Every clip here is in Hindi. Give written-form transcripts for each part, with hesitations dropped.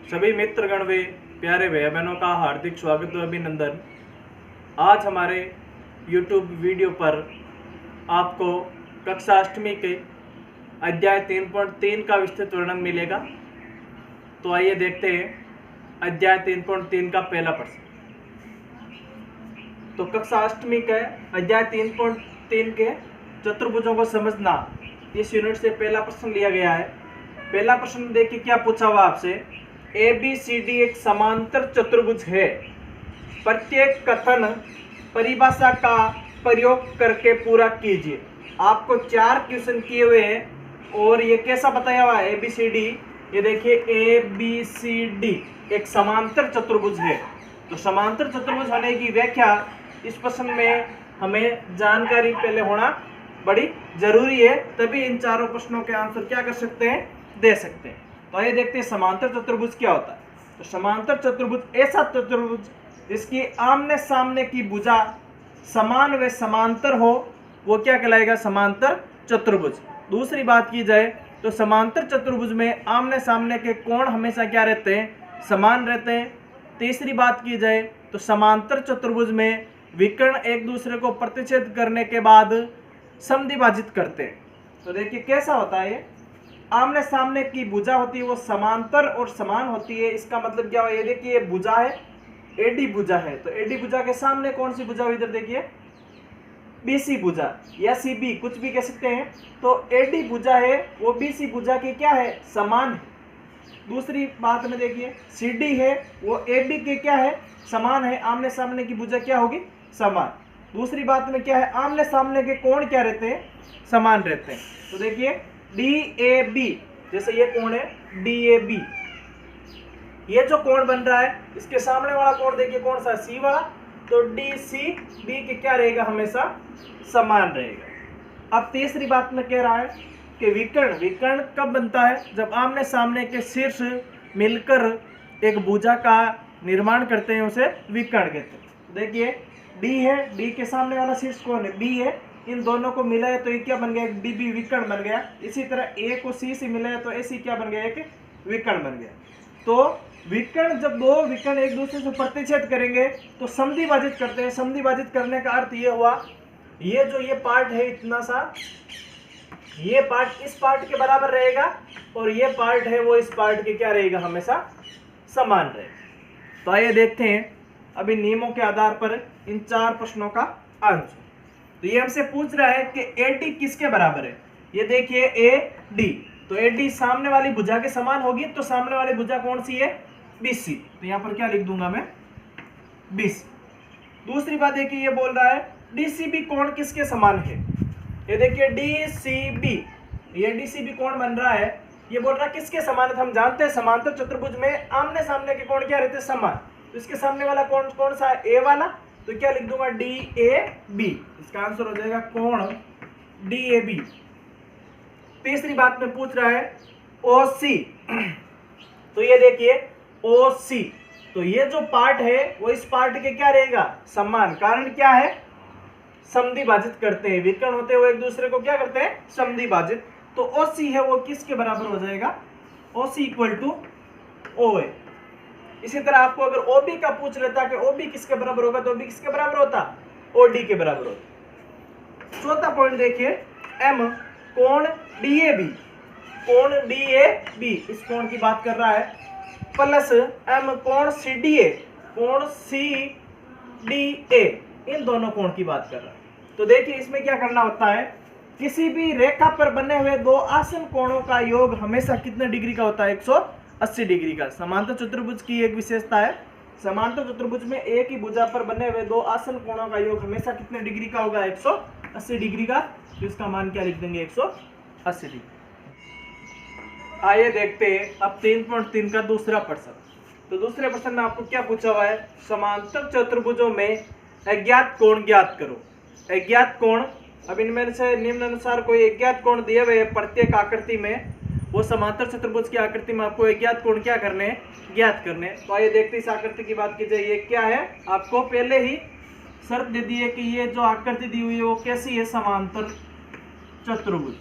सभी मित्रगण व प्यारे भाई बहनों का हार्दिक स्वागत व अभिनंदन। आज हमारे YouTube वीडियो पर आपको कक्षा अष्टमी के अध्याय 3.3 का विस्तृत वर्णन मिलेगा। तो आइए देखते हैं अध्याय 3.3 का पहला प्रश्न। तो कक्षा अष्टमी के अध्याय 3.3 के चतुर्भुजों को समझना, इस यूनिट से पहला प्रश्न लिया गया है। पहला प्रश्न देखिए क्या पूछा हुआ आपसे। ABCD एक समांतर चतुर्भुज है। प्रत्येक कथन परिभाषा का प्रयोग करके पूरा कीजिए। आपको 4 क्वेश्चन किए हुए हैं और ये कैसा बताया हुआ है ABCD। ये देखिए ABCD एक समांतर चतुर्भुज है। तो समांतर चतुर्भुज होने की व्याख्या इस प्रश्न में हमें जानकारी पहले होना बड़ी जरूरी है, तभी इन चारों प्रश्नों के आंसर क्या कर सकते हैं, दे सकते हैं। तो आइए देखते हैं समांतर चतुर्भुज क्या होता है। तो समांतर चतुर्भुज ऐसा चतुर्भुज जिसकी आमने सामने की भुजा समान व समांतर हो, वो क्या कहलाएगा, समांतर चतुर्भुज। दूसरी बात की जाए तो समांतर चतुर्भुज में आमने सामने के कोण हमेशा क्या रहते हैं, समान रहते हैं। तीसरी बात की जाए तो समांतर चतुर्भुज में विकर्ण एक दूसरे को प्रतिच्छेद करने के बाद समद्विभाजित करते हैं। तो देखिए कैसा होता है, आमने सामने की भुजा होती है वो समांतर और समान होती है। इसका मतलब क्या है, ये देखिए ये भुजा है, AD भुजा है। तो AD भुजा के सामने कौन सी भुजा, इधर देखिए BC भुजा या CB कुछ भी कह सकते हैं। तो AD भुजा है वो BC भुजा की क्या है, समान है। दूसरी बात में देखिए CD है वो AB के क्या है, समान है। आमने सामने की भुजा क्या होगी, समान। दूसरी बात में क्या है, आमने सामने के कोण क्या रहते हैं, समान रहते हैं। तो देखिए DAB, जैसे ये कोण है DAB, ये जो कोण बन रहा है इसके सामने वाला कोण देखिए कौन सा, C वाला। तो DCB के क्या रहेगा, हमेशा समान रहेगा। अब तीसरी बात में कह रहा है कि विकर्ण कब बनता है, जब आमने सामने के शीर्ष मिलकर एक भुजा का निर्माण करते हैं, उसे विकर्ण कहते हैं। देखिए D है, D के सामने वाला शीर्ष कौन है, B है। इन दोनों को मिलाया तो ये क्या बन गया, DB विकर्ण बन गया। इसी तरह A को C से मिलाया तो AC क्या बन गया, एक विकर्ण बन गया। तो विकर्ण, जब दो विकर्ण एक दूसरे से प्रतिच्छेद करेंगे तो समद्विभाजित करते हैं। समद्विभाजित करने का अर्थ ये हुआ, ये जो ये पार्ट है इतना सा, ये पार्ट इस पार्ट के बराबर रहेगा और ये पार्ट है वो इस पार्ट के क्या रहेगा, हमेशा समान रहेगा। तो आइए देखते हैं अभी नियमों के आधार पर इन 4 प्रश्नों का आंसर। तो ये हमसे पूछ रहा है कि AD किसके बराबर है। ये देखिए AD, तो AD सामने वाली भुजा के समान होगी। तो सामने वाली भुजा कौन सी है, BC। तो यहाँ पर क्या लिख दूंगा मैं, BC। दूसरी बात देखिए ये बोल रहा है DCB कोण किसके समान है। ये देखिए DCB, ये DCB कोण बन रहा है, ये बोल रहा है किसके समान है। तो हम जानते हैं समांतर चतुर्भुज में आमने सामने के कोण क्या रहते हैं, समान। तो इसके सामने वाला कोण कौन सा है, A वाला। तो क्या लिख दूंगा, DAB। इसका आंसर हो जाएगा कोण DAB। तीसरी बात में पूछ रहा है OC, तो ये देखिए OC, तो ये जो पार्ट है वो इस पार्ट के क्या रहेगा, समान। कारण क्या है, समद्विभाजित करते हैं। विकर्ण होते हैं वो एक दूसरे को क्या करते हैं, समद्विभाजित। तो OC है वो किसके बराबर हो जाएगा, OC इक्वल टू OA। इसी तरह आपको अगर OB का पूछ लेता कि OB किसके बराबर होगा, तो OB किसके बराबर होता, OD के बराबर होता। चौथा पॉइंट देखिए M कोण DAB, कोण DAB इस कोण की बात कर रहा है, प्लस M कोण CDA, कोण CDA इन दोनों कोण की बात कर रहा है। तो देखिए इसमें क्या करना होता है, किसी भी रेखा पर बने हुए दो आसन कोणों का योग हमेशा कितने डिग्री का होता है, 180 डिग्री का। समांतर चतुर्भुज की एक विशेषता है, समांतर चतुर्भुज में एक ही भुजा पर बने हुए दो आसन कोणों का योग हमेशा कितने डिग्री का होगा, 180 डिग्री का। तो इसका मान क्या लिख देंगे, 180 डिग्री। आइए देखते हैं अब 3.3 का दूसरा प्रश्न। तो दूसरे प्रश्न में आपको क्या पूछा हुआ है, समांतर चतुर्भुजों में अज्ञात कोण ज्ञात करो। अज्ञात कोण, अब इनमें से निम्नानुसार कोई अज्ञात कोण दिए हुए प्रत्येक आकृति में, वो समांतर चतुर्भुज की आकृति में आपको अज्ञात कोण क्या करने हैं, ज्ञात करने हैं। तो आइए देखते हैं इस आकृति की बात की जाए, ये क्या है, आपको पहले ही शर्त दे दी है कि ये जो आकृति दी हुई है वो कैसी है, समांतर चतुर्भुज।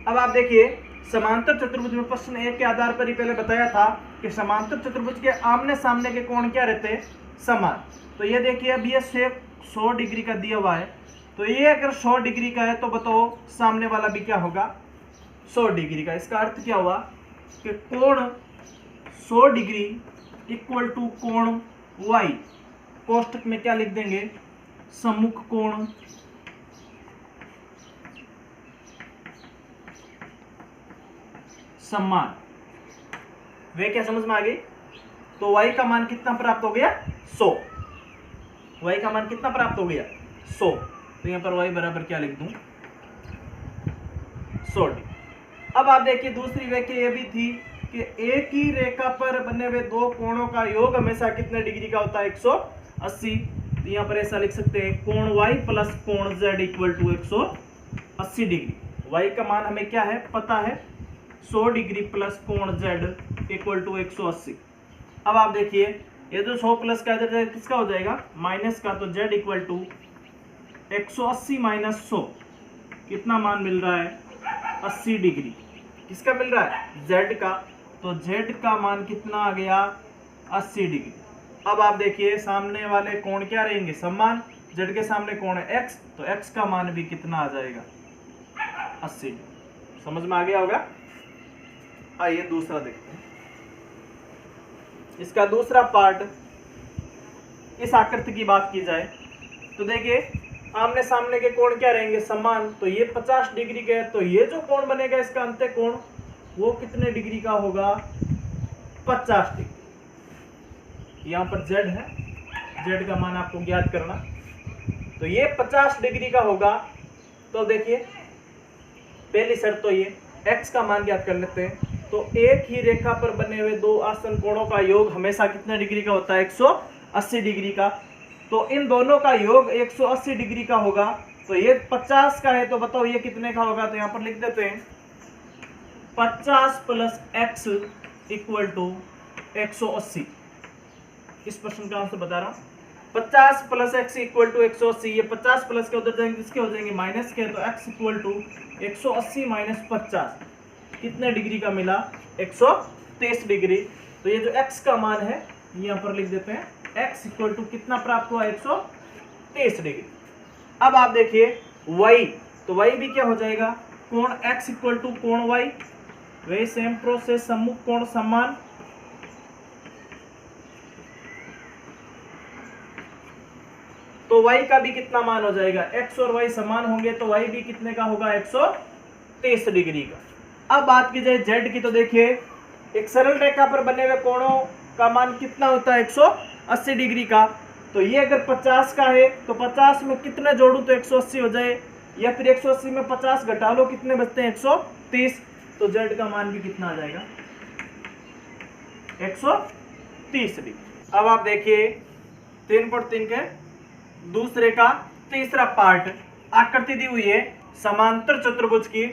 अब आप देखिए समांतर चतुर्भुज में प्रश्न 1 के आधार पर ही पहले बताया था कि समांतर चतुर्भुज के आमने सामने के कोण क्या रहते हैं, समान। तो ये देखिए अब ये 100 डिग्री का दिया हुआ है, तो ये अगर 100 डिग्री का है तो बताओ सामने वाला भी क्या होगा, 100 डिग्री का। इसका अर्थ क्या हुआ कि कोण 100 डिग्री इक्वल टू कोण y, कोष्टक में क्या लिख देंगे, सम्मुख कोण समान। वे क्या समझ में आ गई। तो y का मान कितना प्राप्त हो गया, 100। y का मान कितना प्राप्त हो गया, 100। तो यहां पर y बराबर क्या लिख दूं, 100 डिग्री। अब आप देखिए दूसरी व्याख्या ये भी थी कि एक ही रेखा पर बने हुए दो कोणों का योग हमेशा कितने डिग्री का होता है, 180। तो यहाँ पर ऐसा लिख सकते हैं कोण y प्लस कोण z equal to 180 degree. y का मान हमें क्या है पता है, 100 डिग्री प्लस कोण z इक्वल टू 180। अब आप देखिए ये जो 100 प्लस का इधर किसका हो जाएगा, माइनस का, तो z इक्वल टू 180 माइनस 100 कितना मान मिल रहा है, 80 डिग्री। किसका मिल रहा है, z का। तो z का मान कितना आ गया, 80 डिग्री। अब आप देखिए सामने वाले कोण क्या रहेंगे, समान। z के सामने कोण है x, तो x का मान भी कितना आ जाएगा, 80 डिग्री। समझ में आ गया होगा। आइए दूसरा देखते हैं। इसका दूसरा पार्ट, इस आकृति की बात की जाए तो देखिए आमने सामने के कोण क्या रहेंगे, समान। तो ये 50 डिग्री के, तो ये जो कोण बनेगा इसका अंत्य कोण वो कितने डिग्री का होगा, 50 डिग्री। यहाँ पर z है, z का मान आपको ज्ञात करना। तो ये 50 डिग्री का होगा। तो देखिए पहली शर्त तो ये x का मान ज्ञात कर लेते हैं। तो एक ही रेखा पर बने हुए दो आसन कोणों का योग हमेशा कितने डिग्री का होता है, 180 डिग्री का। तो इन दोनों का योग 180 डिग्री का होगा। तो ये 50 का है, तो बताओ ये कितने का होगा। तो यहाँ पर लिख देते हैं 50 प्लस x इक्वल टू 180। इस प्रश्न का आंसर बता रहा हूँ। 50 प्लस एक्स इक्वल टू 180। ये 50 प्लस के उधर जाएंगे, किसके हो जाएंगे, माइनस के। तो x इक्वल टू 180 माइनस 50 कितने डिग्री का मिला, 123 डिग्री। तो ये जो x का मान है यहाँ पर लिख देते हैं, x इक्वल टू कितना प्राप्त हुआ, 123 डिग्री। अब आप देखिए y, तो y भी क्या हो जाएगा, कोण x इक्वल टू कोण y। वही सेम प्रोसेस, सम्मुख कोण समान। तो y का भी कितना मान हो जाएगा, x और y समान होंगे तो y भी कितने का होगा, 123 डिग्री का। अब बात की जाए z की, तो देखिए एक सरल रेखा पर बने हुए कोणों का मान कितना होता है, 180 डिग्री का। तो ये अगर 50 का है तो 50 में कितने जोड़ू तो 180 हो जाए, या फिर 180 में 50 घटा लो, कितने बचते हैं, 130। तो z का मान भी कितना आ जाएगा, 130 डिग्री। अब आप देखिए 3.3 के दूसरे का तीसरा पार्ट, आकृति दी हुई है समांतर चतुर्भुज की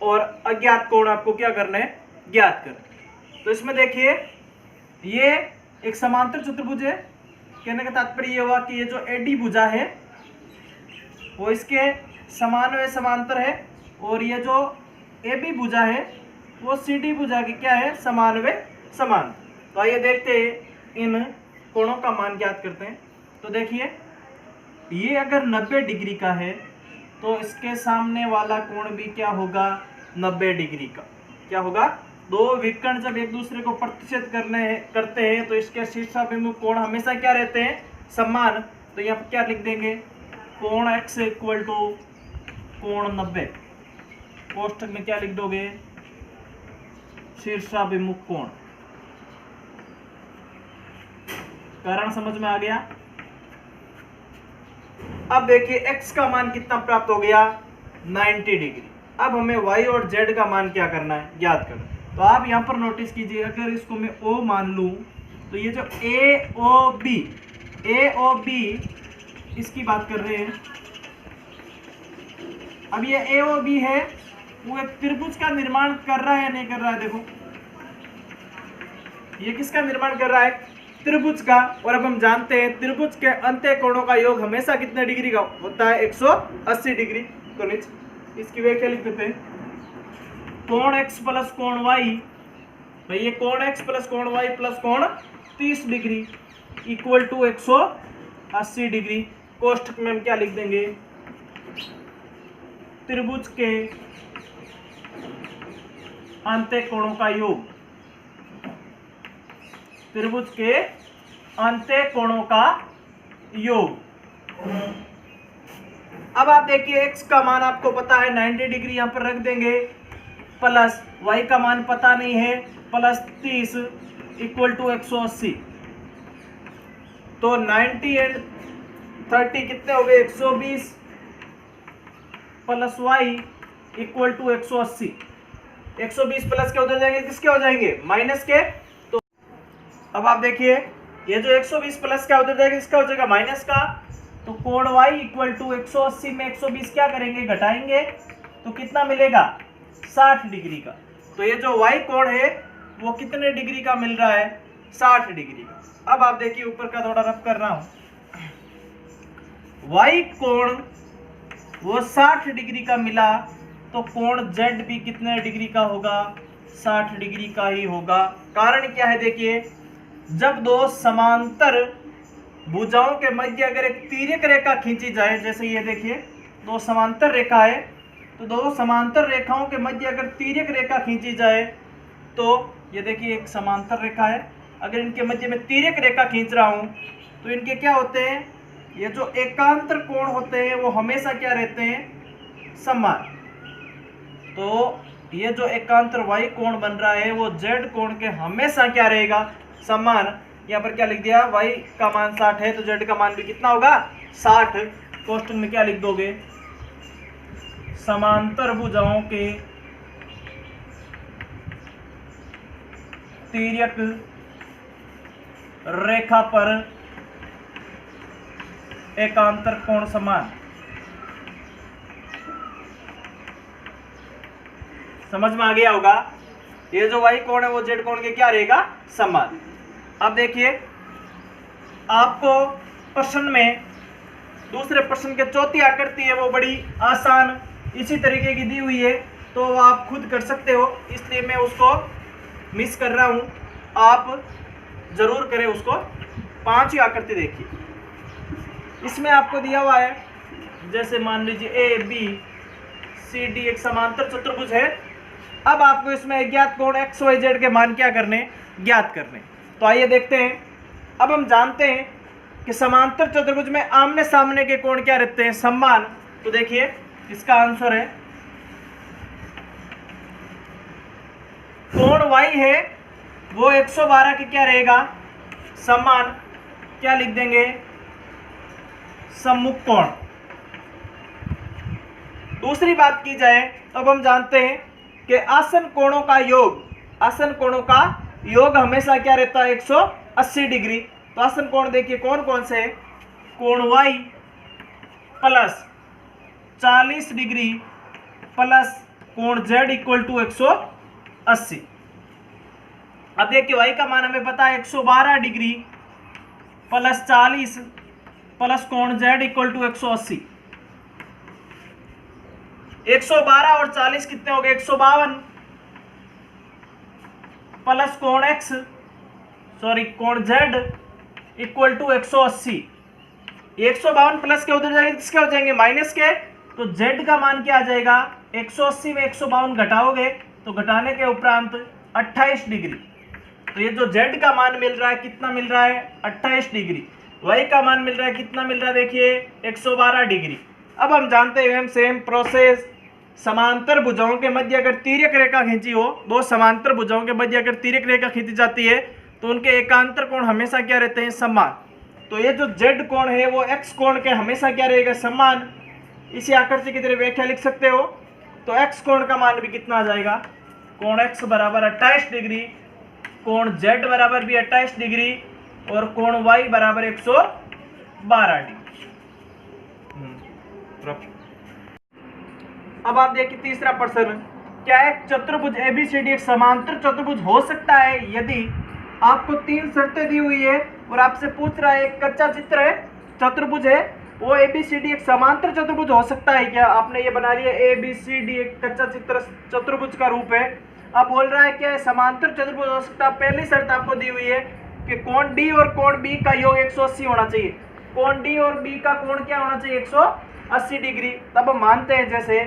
और अज्ञात कोण आपको क्या करना है, ज्ञात करना। तो इसमें देखिए ये एक समांतर चतुर्भुज है। कहने का तात्पर्य ये हुआ कि ये जो एडी भुजा है वो इसके समान व समांतर है, और ये जो AB भुजा है वो CD भुजा की क्या है, समान व समान। तो आइए देखते हैं इन कोणों का मान ज्ञात करते हैं। तो देखिए ये अगर 90 डिग्री का है तो इसके सामने वाला कोण भी क्या होगा, 90 डिग्री का। क्या होगा, दो विकर्ण जब एक दूसरे को प्रतिच्छेद करते हैं तो इसके शीर्षाभिमुख कोण हमेशा क्या रहते हैं, समान। तो यहाँ पर क्या लिख देंगे, कोण x इक्वल टू कोण 90। कोष्ठक में क्या लिख दोगे, शीर्षाभिमुख कोण। कारण समझ में आ गया। अब देखिए x का मान कितना प्राप्त हो गया, 90 डिग्री। अब हमें y और z का मान क्या करना है, ज्ञात करना है। तो आप यहाँ पर नोटिस कीजिए, अगर इसको मैं O मान लूं तो ये जो AOB इसकी बात कर रहे हैं। अब ये AOB है, वो एक त्रिभुज का निर्माण कर रहा है या नहीं कर रहा है, देखो ये किसका निर्माण कर रहा है, त्रिभुज का। और अब हम जानते हैं त्रिभुज के अंत्य कोणों का योग हमेशा कितने डिग्री का होता है, 180 डिग्री। तो नीचे इसकी व्याख्या लिख देते हैं, कोण x प्लस कोण y, भाई ये कोण x प्लस कोण y प्लस कोण 30 डिग्री इक्वल टू 180 डिग्री। कोष्ठक में हम क्या लिख देंगे, त्रिभुज के अंत्य कोणों का योग, त्रिभुज के अंत्य कोणों का योग। अब आप देखिए x का मान आपको पता है 90 डिग्री, यहां पर रख देंगे, प्लस y का मान पता नहीं है प्लस 30 इक्वल टू 180। तो 90 एंड 30 कितने हो गए, 120 plus y equal to 180। 120 plus के उधर जाएंगे, किसके हो जाएंगे, माइनस के। तो अब आप देखिए ये जो 120 प्लस का उधर जाएगा, किसका हो जाएगा, माइनस का। तो कोण y इक्वल टू 180 में 120 क्या करेंगे, घटाएंगे, तो कितना मिलेगा, 60 डिग्री का। तो ये जो y कोण है वो कितने डिग्री का मिल रहा है, 60 डिग्री का। अब आप देखिए ऊपर का थोड़ा रफ कर रहा हूं, y कोण वो 60 डिग्री का मिला, तो कोण z भी कितने डिग्री का होगा, 60 डिग्री का ही होगा। कारण क्या है, देखिए जब दो समांतर भुजाओं के मध्य अगर एक तिर्यक रेखा खींची जाए, जैसे ये देखिए दो समांतर रेखा है, तो दो समांतर रेखाओं के मध्य अगर तिर्यक रेखा खींची जाए, तो ये देखिए एक समांतर रेखा है, अगर इनके मध्य में तिर्यक रेखा खींच रहा हूं, तो इनके क्या होते हैं, ये जो एकांतर कोण होते हैं वो हमेशा क्या रहते हैं, समान। तो ये जो एकांतर y कोण बन रहा है वो z कोण के हमेशा क्या रहेगा, समान। यहाँ पर क्या लिख दिया, y का मान 60 है तो z का मान भी कितना होगा, 60। क्वेश्चन में क्या लिख दोगे, समांतर भुजाओं के तिर्यक रेखा पर एकांतर कोण समान। समझ में आ गया होगा, ये जो y कोण है वो z कोण के क्या रहेगा, समान। अब देखिए आपको प्रश्न में दूसरे प्रश्न के चौथी आकृति है वो बड़ी आसान इसी तरीके की दी हुई है, तो आप खुद कर सकते हो, इसलिए मैं उसको मिस कर रहा हूं, आप जरूर करें उसको। 5वीं आकृति देखिए, इसमें आपको दिया हुआ है, जैसे मान लीजिए ए बी सी डी एक समांतर चतुर्भुज है। अब आपको इसमें अज्ञात कोण एक्स वाई जेड के मान क्या करने, ज्ञात करने। तो आइए देखते हैं। अब हम जानते हैं कि समांतर चतुर्भुज में आमने सामने के कोण क्या रहते हैं, समान। तो देखिए इसका आंसर है कोण y है वो 112 के क्या रहेगा, समान। क्या लिख देंगे, सम्मुख कोण। दूसरी बात की जाए तो अब हम जानते हैं कि आसन कोणों का योग, आसन कोणों का योग हमेशा क्या रहता है, 180 डिग्री। तो आसन कोण देखिए कौन कौन से है, कोण y प्लस 40 डिग्री प्लस कोण z इक्वल टू 180। अब देखिए y का मान हमें पता है 112 डिग्री प्लस 40 प्लस कोण z इक्वल टू 180। 112 और 40 कितने हो गए, 152 प्लस कोण x कोण z इक्वल टू 180। 152 प्लस के उधर जाएंगे, किसके हो जाएंगे, माइनस के। तो z का मान क्या आ जाएगा, 180 में 152 घटाओगे तो घटाने के उपरांत 28 डिग्री। तो ये जो z का मान मिल रहा है कितना मिल रहा है, 28 डिग्री। y का मान मिल रहा है कितना मिल रहा है, देखिए 112 डिग्री। अब हम जानते हैं सेम प्रोसेस, समांतर भुजाओं के मध्य अगर तिर्यक रेखा खींची हो, दो समांतर भुजाओं के मध्य अगर तिर्यक रेखा खींची जाती है तो उनके एकांतर कोण हमेशा क्या रहते हैं, समान। तो ये जो z कोण है वो x कोण के हमेशा क्या रहेगा, समान। इसी आकृति की तरह व्याख्या लिख सकते हो। तो x कोण का मान भी कितना आ जाएगा, कोण x बराबर 28 डिग्री, कोण z बराबर भी 28 डिग्री और कोण y बराबर 112 डिग्री। अब आप देखिए तीसरा प्रश्न, क्या एक चतुर्भुज एबीसीडी एक समांतर चतुर्भुज हो सकता है यदि आपको 3 शर्तें दी हुई है और आपसे पूछ रहा है, एक कच्चा चित्र है, चतुर्भुज है वो ABCD एक समांतर चतुर्भुज हो सकता है क्या? आपने ये बना लिया ABCD एक कच्चा चित्र चतुर्भुज का रूप है। अब बोल रहा है क्या समांतर चतुर्भुज हो सकता है। पहली शर्त आपको दी हुई है कि कोण D और कोण B का योग 180 होना चाहिए। कोण D और B का कोण क्या होना चाहिए? 180 डिग्री। तब हम मानते हैं जैसे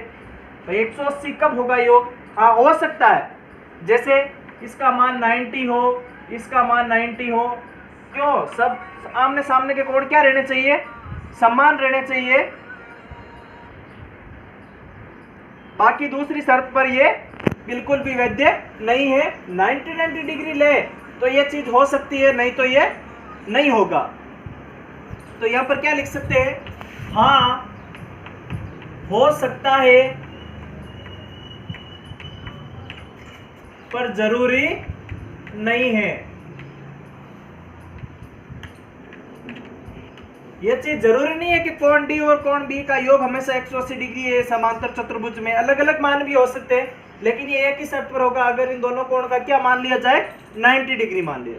180 कब होगा योग? हाँ हो सकता है, जैसे इसका मान 90 हो, इसका मान 90 हो। क्यों? सब आमने सामने के कोण क्या रहने चाहिए? समान रहने चाहिए। बाकी दूसरी शर्त पर ये बिल्कुल भी वैध नहीं है। 90 डिग्री ले तो ये चीज हो सकती है, नहीं तो ये नहीं होगा। तो यहां पर क्या लिख सकते हैं? हाँ हो सकता है पर जरूरी नहीं है। यह चीज जरूरी नहीं है कि कोण डी और कोण बी का योग हमेशा 180 डिग्री है। समांतर चतुर्भुज में अलग अलग मान भी हो सकते हैं, लेकिन ये एक ही शर्त पर होगा, अगर इन दोनों कोण का क्या मान लिया जाए? 90 डिग्री मान लिया।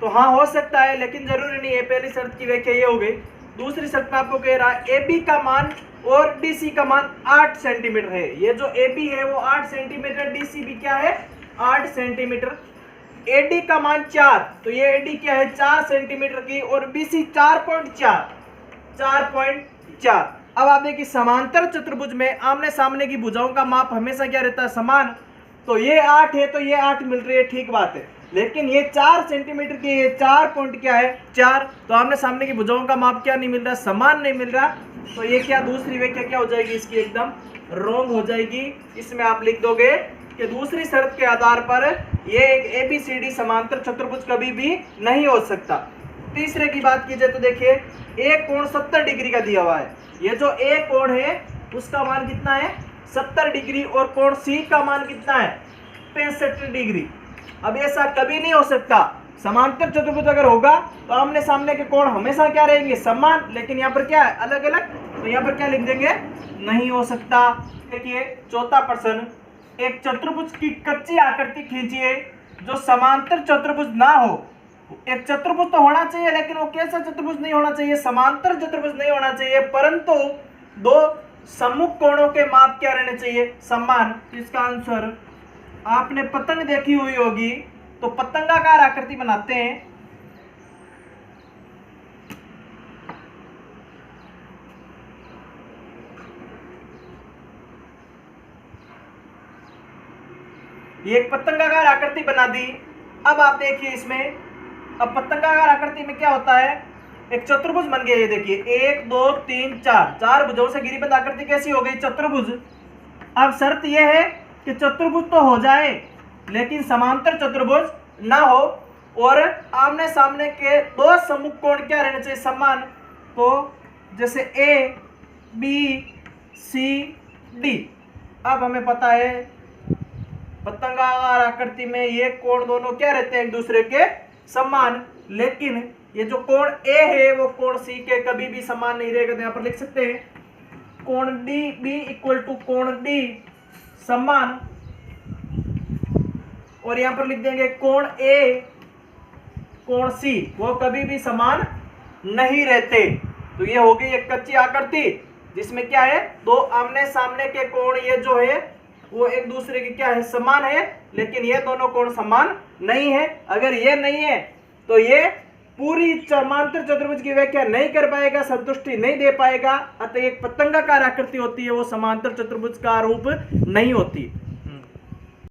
तो हाँ हो सकता है लेकिन जरूरी नहीं है। पहली शर्त की व्याख्या ये हो गई। दूसरी शर्त में आपको कह रहा है ए बी का मान और डी सी का मान 8 सेंटीमीटर है। ये जो ए बी है वो 8 सेंटीमीटर, डी सी भी क्या है? 8 सेंटीमीटर। एडी का मान 4, तो ये एडी क्या है? 4 सेंटीमीटर की, और बीसी 4.4। अब आप देखिए समांतर चतुर्भुज में आमने सामने की भुजाओं का माप हमेशा क्या रहता है? समान। तो ये 8 है तो ये 8 मिल रही है, ठीक बात है। लेकिन ये 4 सेंटीमीटर की, ये 4 पॉइंट क्या है? 4। तो आमने सामने की भुजाओं का माप क्या नहीं मिल रहा? समान नहीं मिल रहा। तो ये क्या दूसरी व्याख्या क्या हो जाएगी इसकी? एकदम रॉन्ग हो जाएगी। इसमें आप लिख दोगे कि दूसरी शर्त के आधार पर ये एक ABCD समांतर चतुर्भुज कभी भी नहीं हो सकता। तीसरे की बात की जाए तो देखिए एक कोण 70 डिग्री का दिया हुआ है। ये जो ए कोण है उसका मान कितना है? 70 डिग्री, और कोण C का मान कितना है? 65 डिग्री। अब ऐसा कभी नहीं हो सकता। समांतर चतुर्भुज अगर होगा तो आमने सामने के कोण हमेशा क्या रहेंगे? समान। लेकिन यहाँ पर क्या है? अलग अलग। तो यहाँ पर क्या लिख देंगे? नहीं हो सकता। देखिए चौथा प्रश्न, एक चतुर्भुज की कच्ची आकृति खींचिए जो समांतर चतुर्भुज ना हो। एक चतुर्भुज तो होना चाहिए, लेकिन वो कैसा चतुर्भुज नहीं होना चाहिए? समांतर चतुर्भुज नहीं होना चाहिए, परंतु दो सम्मुख कोणों के माप क्या रहने चाहिए? समान। इसका आंसर आपने पतंग देखी हुई होगी, तो पतंगाकार आकृति बनाते हैं। ये एक पतंगाकार आकृति बना दी। अब आप देखिए इसमें, अब पतंगाकार आकृति में क्या होता है? एक चतुर्भुज बन गया। ये देखिए 1 2 3 4, 4 भुजाओं से घिरीबद्ध आकृति कैसी हो गई? चतुर्भुज। अब शर्त यह है कि चतुर्भुज तो हो जाए लेकिन समांतर चतुर्भुज ना हो, और आमने सामने के दो सम्मुख कोण क्या रहने चाहिए? समान। तो जैसे A B C D। अब हमें पता है पतंगाकार आकृति में ये कोण दोनों क्या रहते हैं? एक दूसरे के समान। लेकिन ये जो कोण A है वो कोण C के कभी भी समान नहीं रहेगा। तो यहाँ पर लिख सकते हैं कोण DB इक्वल टू कोण D समान, और यहाँ पर लिख देंगे कोण A कोण C वो कभी भी समान नहीं रहते। तो ये हो गई एक कच्ची आकृति जिसमें क्या है? दो आमने सामने के कोण ये जो है वो एक दूसरे के क्या है? समान है, लेकिन ये दोनों कोण समान नहीं है। अगर ये नहीं है तो ये पूरी समांतर चतुर्भुज की व्याख्या नहीं कर पाएगा, संतुष्टि नहीं दे पाएगा। अतः एक पतंगाकार आकृति होती है वो समांतर चतुर्भुज का रूप नहीं होती।